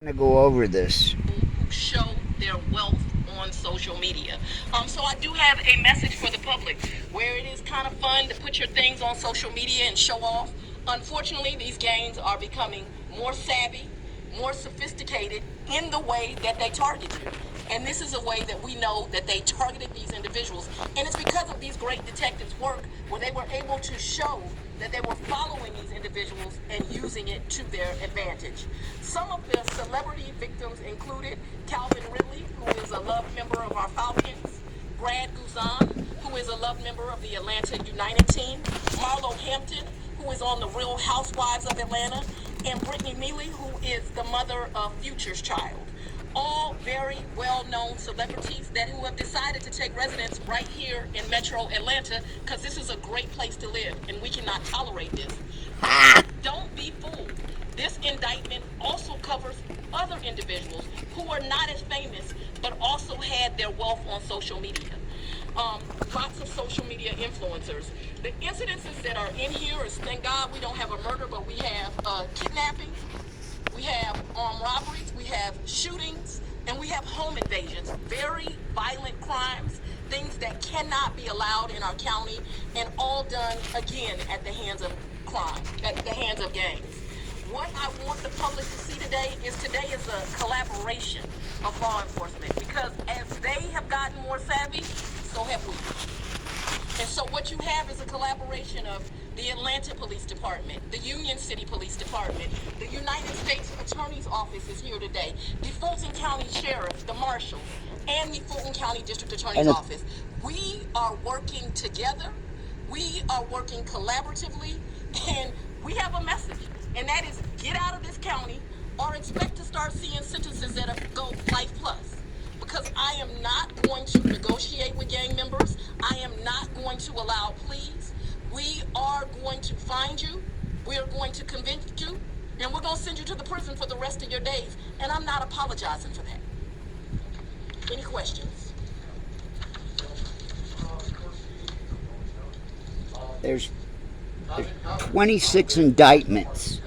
I'm gonna go over this. Who show their wealth on social media. So I do have a message for the public where it is kind of fun to put your things on social media and show off. Unfortunately, these gangs are becoming more savvy, more sophisticated in the way that they target you. And this is a way that we know that they targeted these individuals. And it's because of these great detectives' work where they were able to show that they were following these individuals and using it to their advantage. Some of the celebrity victims included Calvin Ridley, who is a loved member of our Falcons, Brad Guzan, who is a loved member of the Atlanta United team, Marlo Hampton, who is on the Real Housewives of Atlanta, and Brittany Neely, who is the mother of Future's child. All very well-known celebrities who have decided to take residence right here in Metro Atlanta because this is a great place to live and we cannot tolerate this. Don't be fooled. This indictment also covers other individuals who are not as famous but also had their wealth on social media. Lots of social media influencers. The incidences that are in here is, thank God we don't have a murder, but we have kidnapping. We have armed robberies, we have shootings, and we have home invasions. Very violent crimes, things that cannot be allowed in our county, and all done, again, at the hands of crime, at the hands of gangs. What I want the public to see today is a collaboration of law enforcement, because as they have gotten more savvy, so have we. And so what you have is a collaboration of the Atlanta Police Department, the Union City Police Department, the United States Attorney's Office is here today, the Fulton County Sheriff, the Marshals, and the Fulton County District Attorney's Office. We are working together, we are working collaboratively, and we have a message, and that is get out of this county or expect to start seeing sentences that go life plus. Because I am not going to negotiate with gang members. I am not going to allow pleas. We are going to find you. We are going to convict you. And we're going to send you to the prison for the rest of your days. And I'm not apologizing for that. Any questions? There's 26 indictments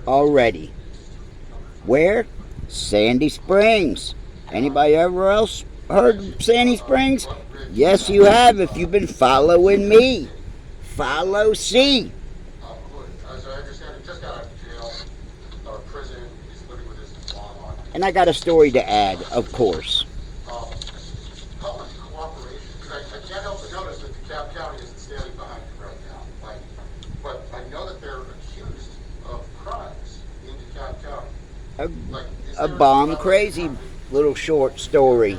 already. Where? Sandy Springs. Anybody ever else heard of Sandy Springs? Yes, you have if you've been following me. Follow C. As I understand, he just got out of jail or prison. He's living with his mom on. And I got a story to add, of course. Public cooperation, because I can't help but notice that DeKalb County isn't standing behind you right now. But I know that they're accused of crimes in DeKalb County. A bomb crazy little short story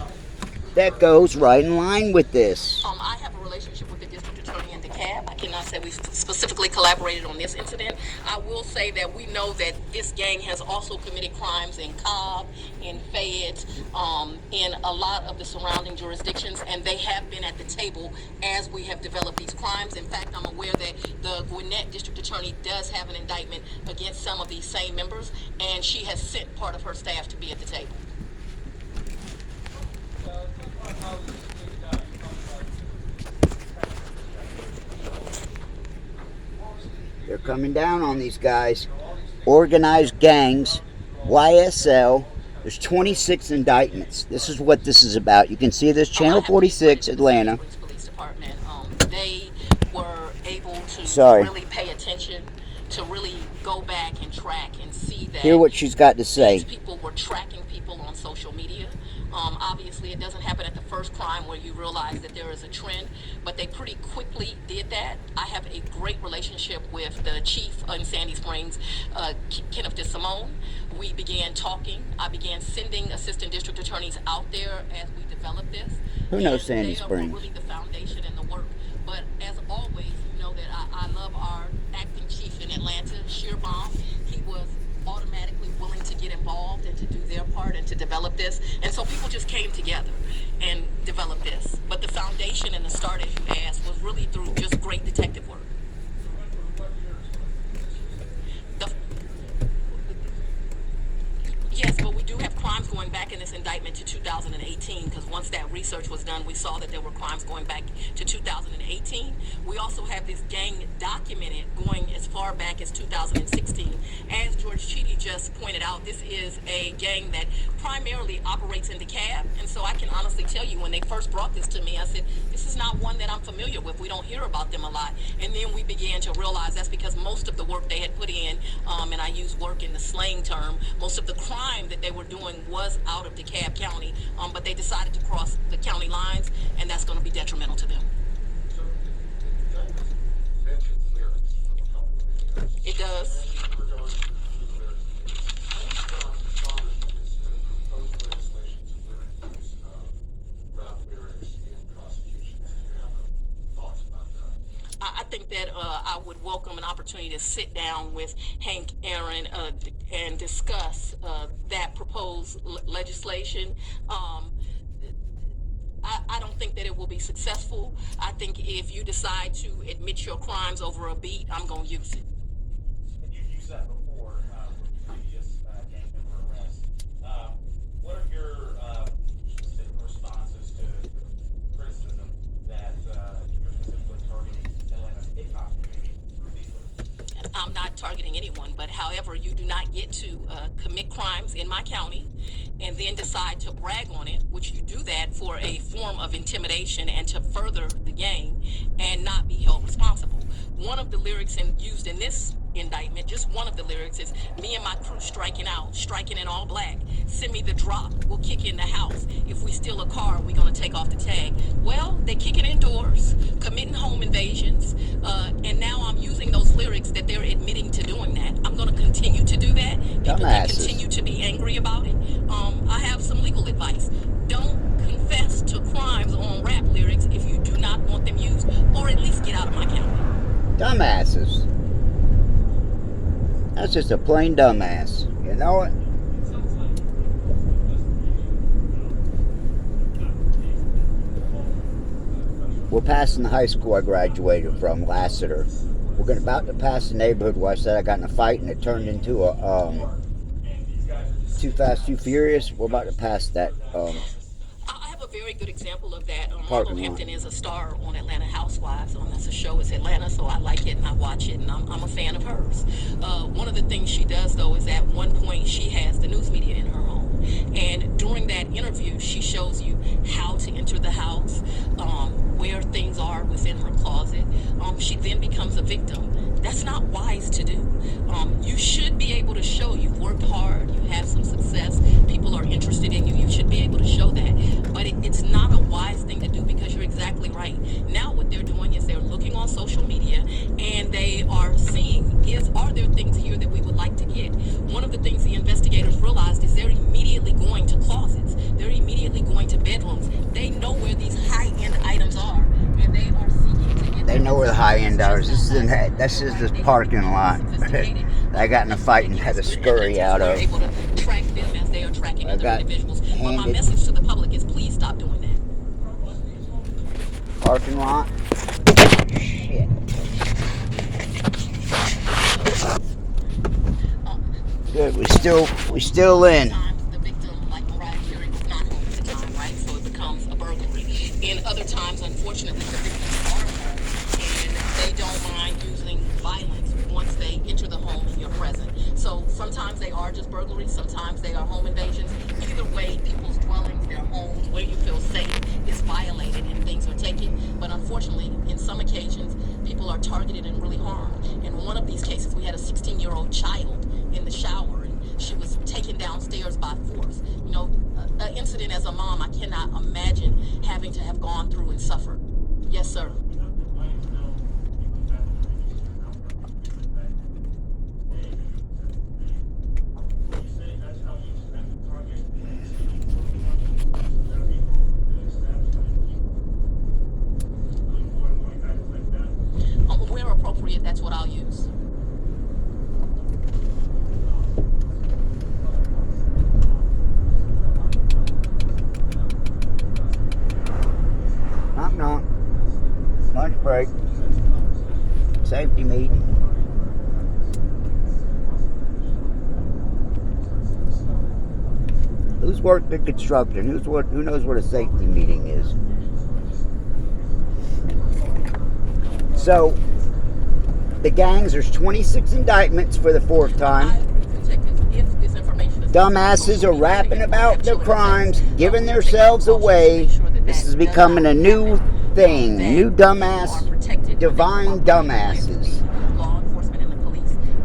that goes right in line with this. I have a relationship with the district attorney in DeKalb. I cannot say we specifically collaborated on this incident. I will say that we know that this gang has also committed crimes in Cobb, in Fayette, in a lot of the surrounding jurisdictions, and they have been at the table as we have developed these crimes. In fact, I'm aware that the Gwinnett district attorney does have an indictment against some of these same members, and she has sent part of her staff to be at the table. They're coming down on these guys. Organized gangs, YSL. There's 26 indictments. This is what this is about. You can see this, Channel 46, Atlanta. Police Department, they were able to really pay attention, to really go back and track and see that. Hear what she's got to say. These people were tracking people on social media. Obviously, it doesn't happen at the first crime where you realize that there is a trend, but they pretty quickly did that. I have a great relationship with the chief in Sandy Springs, Kenneth DeSimone. We began talking. I began sending assistant district attorneys out there as we developed this. Who knows Sandy Springs? They are really the foundation and the work. But as always, you know that I love our acting chief in Atlanta, Shearbaum. He was automatically willing to get involved and to do their part and to develop this. And so people just came together and developed this. But the foundation and the start, as you asked, was really through just great detective work. Yes, but we do have crime crimes going back in this indictment to 2018, because once that research was done, we saw that there were crimes going back to 2018. We also have this gang documented going as far back as 2016. As George Chidi just pointed out, this is a gang that primarily operates in DeKalb, and so I can honestly tell you, when they first brought this to me, I said, this is not one that I'm familiar with. We don't hear about them a lot. And then we began to realize that's because most of the work they had put in, and I use work in the slang term, most of the crime that they were doing was out of DeKalb County, but they decided to cross the county lines, and that's going to be detrimental to them. So the indictment mentions lyrics a couple of videos. It does. And we're going through the lyrics. Congress is proposed legislation to limit use of rap lyrics in prosecution. Do you have thoughts about that? I think that I would welcome an opportunity to sit down with Hank Aaron and discuss that proposed legislation. I don't think that it will be successful. I think if you decide to admit your crimes over a beat, I'm going to use it. And you've used that before with previous gang member arrests. What are your specific responses to criticism that you're specifically targeting Atlanta's hip-hop community through these lyrics? I'm not targeting anyone, but however, you do not get to commit crimes in my county and then decide to brag on it, which you do that for a form of intimidation and to further the gang and not be held responsible. One of the lyrics used in this indictment, just one of the lyrics, is me and my crew striking out, striking in all black. Send me the drop, we'll kick in the house. If we steal a car, we're gonna take off the tag. Well, they kicking indoors, committing home invasions, and now I'm using those lyrics that they're admitting to doing that. I'm gonna continue to do that. People can continue to be angry about it. I have some legal advice. Don't confess to crimes on rap lyrics if you do not want them used, or at least get out of my county. Dumbasses. That's just a plain dumbass. You know it? We're passing the high school I graduated from, Lassiter. We're about to pass the neighborhood where I said I got in a fight and it turned into a Too Fast, Too Furious. We're about to pass that. I have a very good example of that. Margot Parking lot. Hampton is a star on Atlanta Housewives. That's a show. It's Atlanta, so I like it and I watch it, and I'm a fan of hers. One of the things she does, though, is at one point she has the news media in her home, and during that interview, she shows you how to enter the house, where things are within her closet. She then becomes a victim. That's not wise to do. You should be able to show you've worked hard, you have some success, people are interested in you. You should be able to show that. But it's not a wise thing to do, because you're exactly right. Now what they're doing is they're looking on social media and they are seeing, are there things here that we would like to get? One of the things the investigators realized is they're immediately going to closets. They're immediately going to bedrooms. They know where these high-end items are, and they are seeking to get. They know where the high end are. This is this parking lot. I got in a fight and had to scurry out of. Able to track them as they are tracking other individuals. But my message to the public is, please stop doing that. Parking lot. Shit. Good. We still in. The victim, like Mariah Carey, was not home at the time, right? So it becomes a burglary. In other times, unfortunately, the victims are home, and they don't mind using violence once they enter the home and you're present. So sometimes they are just burglaries, sometimes they are home invasions. Either way, people's dwellings, their homes, where you feel safe, is violated and things are taken. But unfortunately, in some occasions, people are targeted and really harmed. In one of these cases, we had a 16-year-old child in the shower, and she was taken downstairs by force. You know, an incident as a mom, I cannot imagine having to have gone through and suffered. Yes, sir. Where appropriate, that's what I'll use. Knock knock. Who's worked in construction? Who knows what a safety meeting is? So, the gangs, there's 26 indictments for the fourth time. Dumbasses are rapping about their crimes, giving themselves away. This is becoming a new thing. New dumbass, divine dumbasses.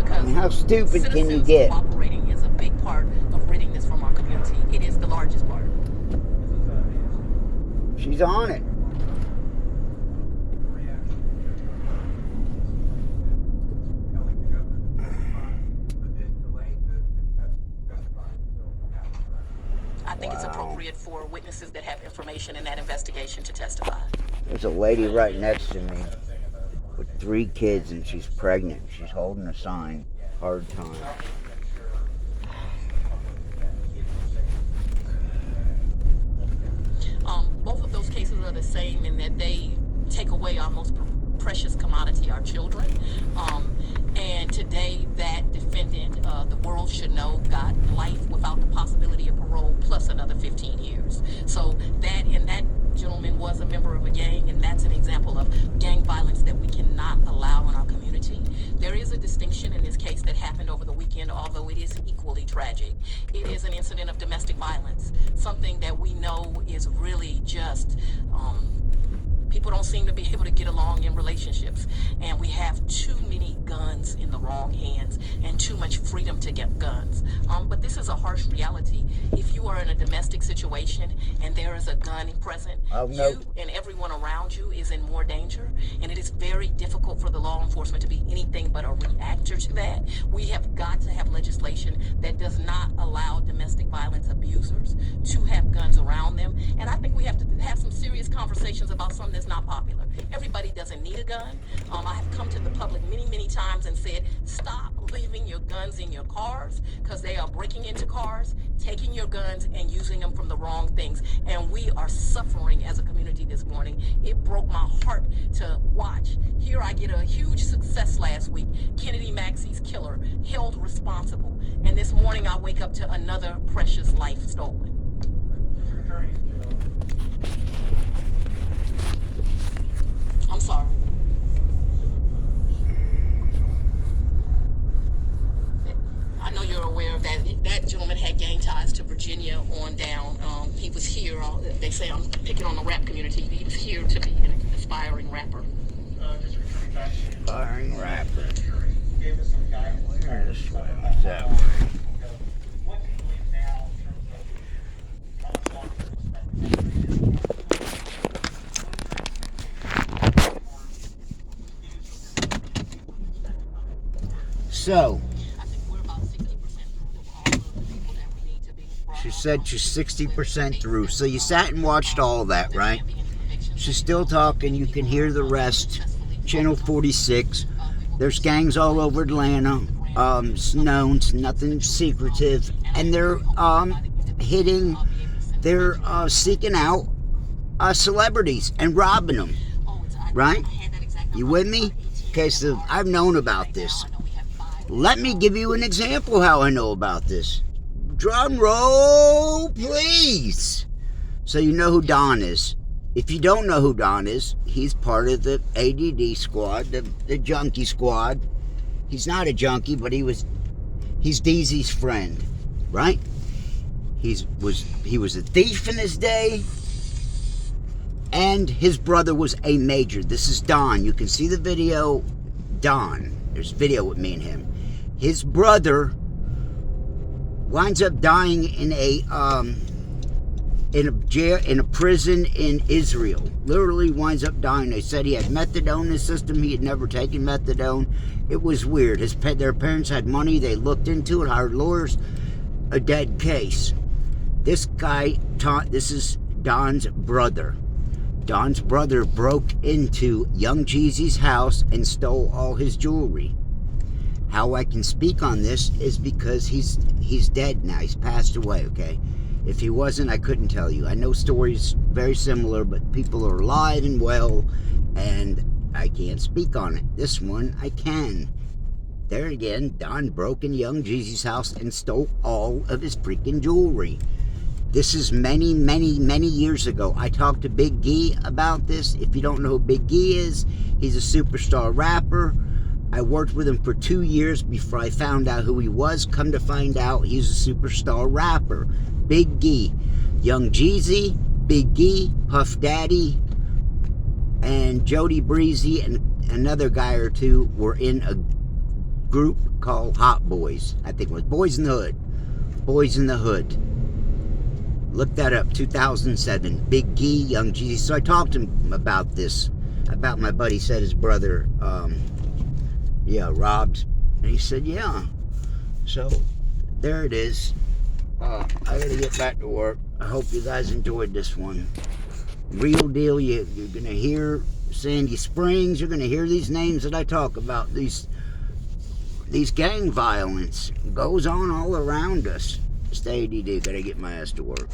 I mean, how stupid can you get? Cooperating is a big part of ridding this from our community. It is the largest part. She's on it. I think it's appropriate for witnesses that have information in that investigation to testify. There's a lady right next to me with 3 kids and she's pregnant. She's holding a sign. Hard time. Both of those cases are the same in that they take away our most precious commodity, our children. And today, that defendant, the world should know, got life without the possibility of parole plus another 15 years. So that gentleman was a member of a gang, and that's an example of gang violence that we cannot allow in our community. There is a distinction in this case that happened over the weekend, although it is equally tragic. It is an incident of domestic violence, something that we know is really just people don't seem to be able to get along in relationships, and we have too many guns in the wrong hands and too much freedom to get guns. But this is a harsh reality. If you are in a domestic situation and there is a gun present, you and everyone around you is in more danger, and it is very difficult for the law enforcement to be anything but a reactor to that. We have got to have legislation that does not allow domestic violence abusers to have guns around them, and I think we have to have some serious conversations about something that's not popular. Everybody doesn't need a gun. I have come to the public many times and said, stop leaving your guns in your cars, because they are breaking into cars, taking your guns and using them from the wrong things. And we are suffering as a community this morning. It broke my heart to watch. Here I get a huge success last week. Kennedy Maxey's killer held responsible. And this morning I wake up to another precious life stolen. I'm sorry. I know you're aware of that. That gentleman had gang ties to Virginia on down. He was here. They say I'm picking on the rap community. He was here to be an aspiring rapper. Aspiring rapper. Where is that? What do you believe now in terms of So, she said she's 60% through. So you sat and watched all of that, right? She's still talking. You can hear the rest. Channel 46. There's gangs all over Atlanta. It's known. It's nothing secretive. And they're seeking out celebrities and robbing them. Right? You with me? Okay, so I've known about this. Let me give you an example how I know about this. Drum roll, please. So you know who Don is. If you don't know who Don is, he's part of the ADD squad, the junkie squad. He's not a junkie, but he's DZ's friend, right? He was a thief in his day, and his brother was a major. This is Don. You can see the video. Don. There's video with me and him. His brother winds up dying in a prison in Israel. Literally winds up dying. They said he had methadone in his system. He had never taken methadone. It was weird. Their parents had money. They looked into it, hired lawyers. A dead case. This guy, this is Don's brother. Don's brother broke into Young Jeezy's house and stole all his jewelry. How I can speak on this is because he's dead now. He's passed away, okay? If he wasn't, I couldn't tell you. I know stories very similar, but people are alive and well, and I can't speak on it. This one, I can. There again, Don broke into Young Jeezy's house and stole all of his freaking jewelry. This is many, many, many years ago. I talked to Big Gee about this. If you don't know who Big Gee is, he's a superstar rapper. I worked with him for 2 years before I found out who he was. Come to find out, he's a superstar rapper. Big Gee. Young Jeezy, Big Gee, Puff Daddy, and Jody Breezy and another guy or two were in a group called Hot Boys. I think it was Boys in the Hood. Boys in the Hood. Look that up, 2007. Big Gee, Young Jeezy. So I talked to him about this, about my buddy said his brother, robbed. And he said, yeah. So there it is. I gotta get back to work. I hope you guys enjoyed this one. Real deal. You're gonna hear Sandy Springs. You're gonna hear these names that I talk about. These gang violence goes on all around us. Stay DD. Gotta get my ass to work.